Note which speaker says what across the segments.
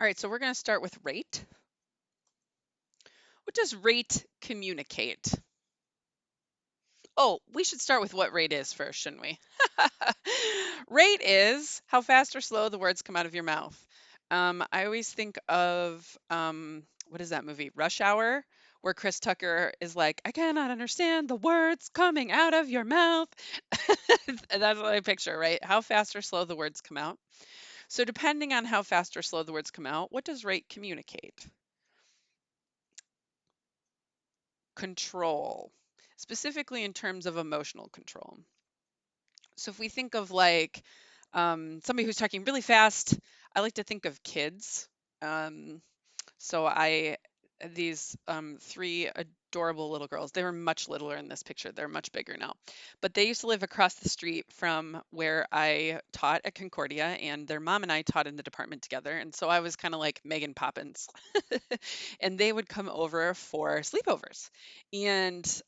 Speaker 1: All right, so we're going to start with rate. What does rate communicate? Oh, we should start with what rate is first, shouldn't we? Rate is how fast or slow the words come out of your mouth. I always think of what is that movie? Rush Hour, where Chris Tucker is like, I cannot understand the words coming out of your mouth. That's what I picture, right? How fast or slow the words come out. So, depending on how fast or slow the words come out, what does rate communicate? Control, specifically in terms of emotional control. So if we think of like somebody who's talking really fast, I like to think of kids. Um, so I these three adorable little girls. They were much littler in this picture. They're much bigger now, but they used to live across the street from where I taught at Concordia, and their mom and I taught in the department together. And so I was kind of like Megan Poppins, and they would come over for sleepovers, and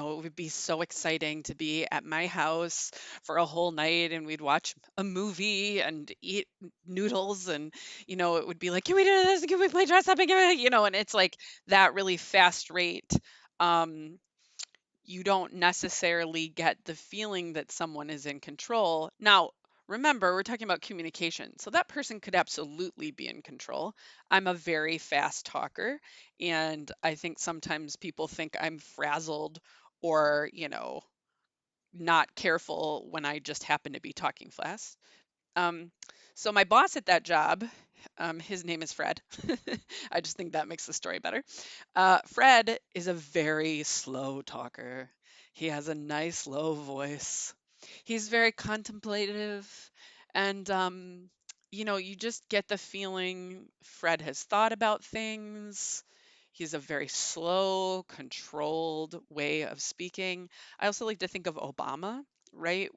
Speaker 1: it would be so exciting to be at my house for a whole night and we'd watch a movie and eat noodles and, it would be like, can we do this? Can we play dress up? And, and it's like that really fast rate. Um, you don't necessarily get the feeling that someone is in control. Now, remember, we're talking about communication. So that person could absolutely be in control. I'm a very fast talker, and I think sometimes people think I'm frazzled or, not careful when I just happen to be talking fast. Um, so my boss at that job, his name is Fred. I just think that makes the story better. Fred is a very slow talker. He has a nice low voice. He's very contemplative, and you just get the feeling Fred has thought about things. He's a very slow, controlled way of speaking. I also like to think of Obama, right?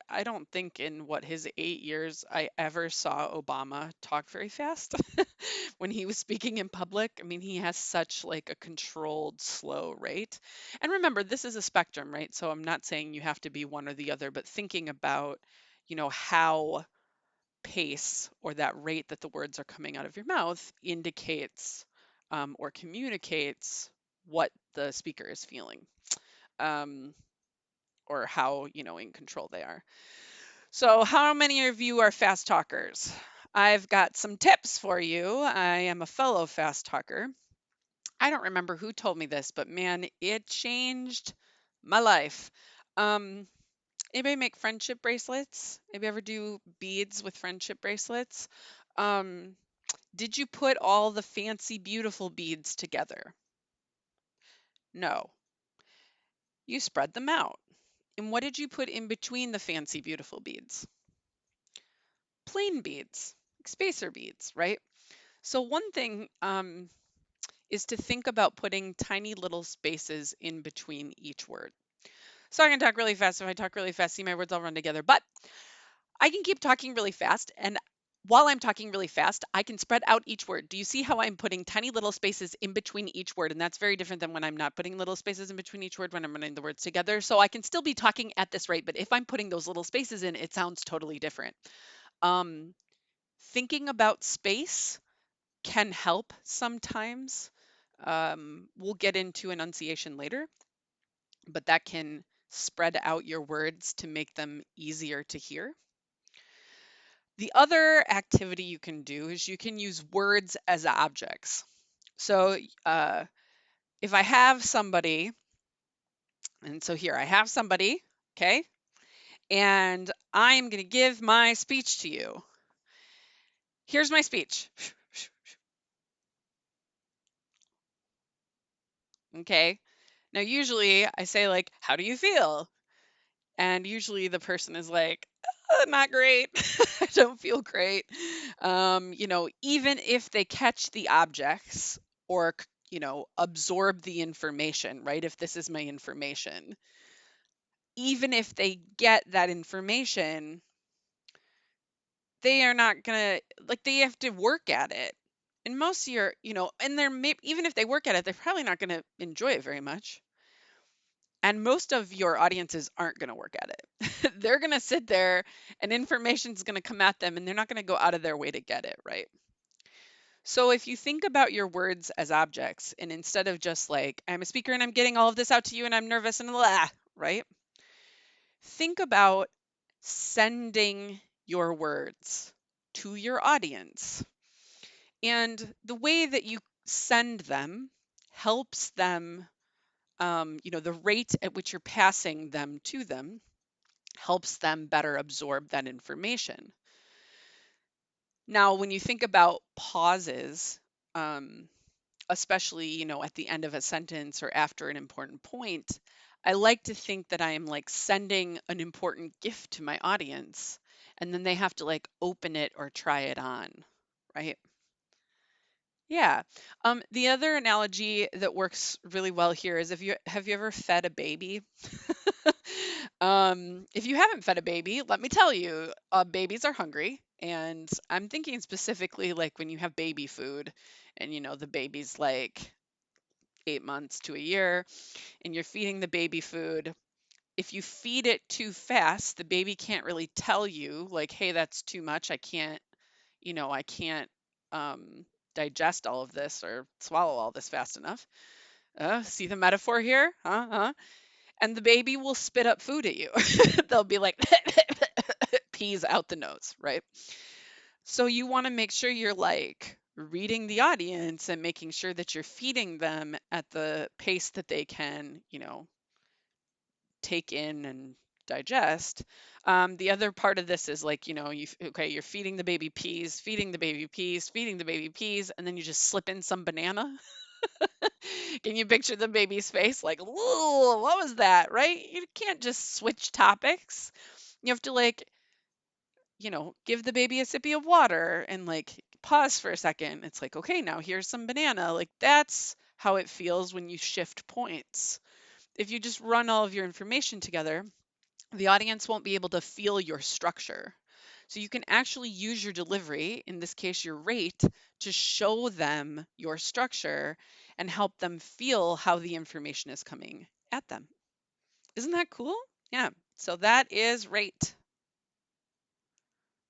Speaker 1: I don't think in his 8 years I ever saw Obama talk very fast when he was speaking in public. I mean, he has such like a controlled, slow rate. And remember, this is a spectrum, right? So I'm not saying you have to be one or the other, but thinking about, how pace or that rate that the words are coming out of your mouth indicates or communicates what the speaker is feeling. Um, or how in control they are. So, how many of you are fast talkers? I've got some tips for you. I am a fellow fast talker. I don't remember who told me this, but man, it changed my life. Um, Anybody make friendship bracelets? Maybe ever do beads with friendship bracelets? Um, did you put all the fancy, beautiful beads together? No. You spread them out. And what did you put in between the fancy, beautiful beads? Plain beads, like spacer beads, right? So one thing is to think about putting tiny little spaces in between each word. So I can talk really fast. If I talk really fast, see my words all run together. But I can keep talking really fast, and while I'm talking really fast, I can spread out each word. Do you see how I'm putting tiny little spaces in between each word? And that's very different than when I'm not putting little spaces in between each word when I'm running the words together. So I can still be talking at this rate, but if I'm putting those little spaces in, it sounds totally different. Um, Thinking about space can help sometimes. We'll get into enunciation later, but that can spread out your words to make them easier to hear. The other activity you can do is you can use words as objects. So if I have somebody, and so here I have somebody, okay, and I'm going to give my speech to you. Here's my speech. Okay. Now, usually I say, like, how do you feel? And usually the person is like, not great. I don't feel great. Even if they catch the objects or, absorb the information, right? If this is my information, even if they get that information, they are not going to, like, they have to work at it. And most of your, and they're maybe, even if they work at it, they're probably not going to enjoy it very much. And most of your audiences aren't going to work at it. They're going to sit there and information's going to come at them and they're not going to go out of their way to get it, right? So if you think about your words as objects and instead of just like, I'm a speaker and I'm getting all of this out to you and I'm nervous and blah, right? Think about sending your words to your audience. And the way that you send them helps them, the rate at which you're passing them to them helps them better absorb that information. Now, when you think about pauses, um, especially, at the end of a sentence or after an important point, I like to think that I am like sending an important gift to my audience and then they have to like open it or try it on, right? Yeah. The other analogy that works really well here is if you have you ever fed a baby? If you haven't fed a baby, let me tell you, babies are hungry. And I'm thinking specifically like when you have baby food and the baby's like 8 months to a year and you're feeding the baby food. If you feed it too fast, the baby can't really tell you, like, hey, that's too much. I can't um, digest all of this or swallow all this fast enough. See the metaphor here? Huh? And the baby will spit up food at you. They'll be like, peas out the nose, right? So you want to make sure you're like reading the audience and making sure that you're feeding them at the pace that they can, take in and digest. The other part of this is like, you're feeding the baby peas, feeding the baby peas, feeding the baby peas, and then you just slip in some banana. Can you picture the baby's face? Like, ooh, what was that, right? You can't just switch topics. You have to like, give the baby a sippy of water and like pause for a second. It's like, okay, now here's some banana. Like that's how it feels when you shift points. If you just run all of your information together, the audience won't be able to feel your structure. So you can actually use your delivery, in this case, your rate, to show them your structure and help them feel how the information is coming at them. Isn't that cool? Yeah. So that is rate.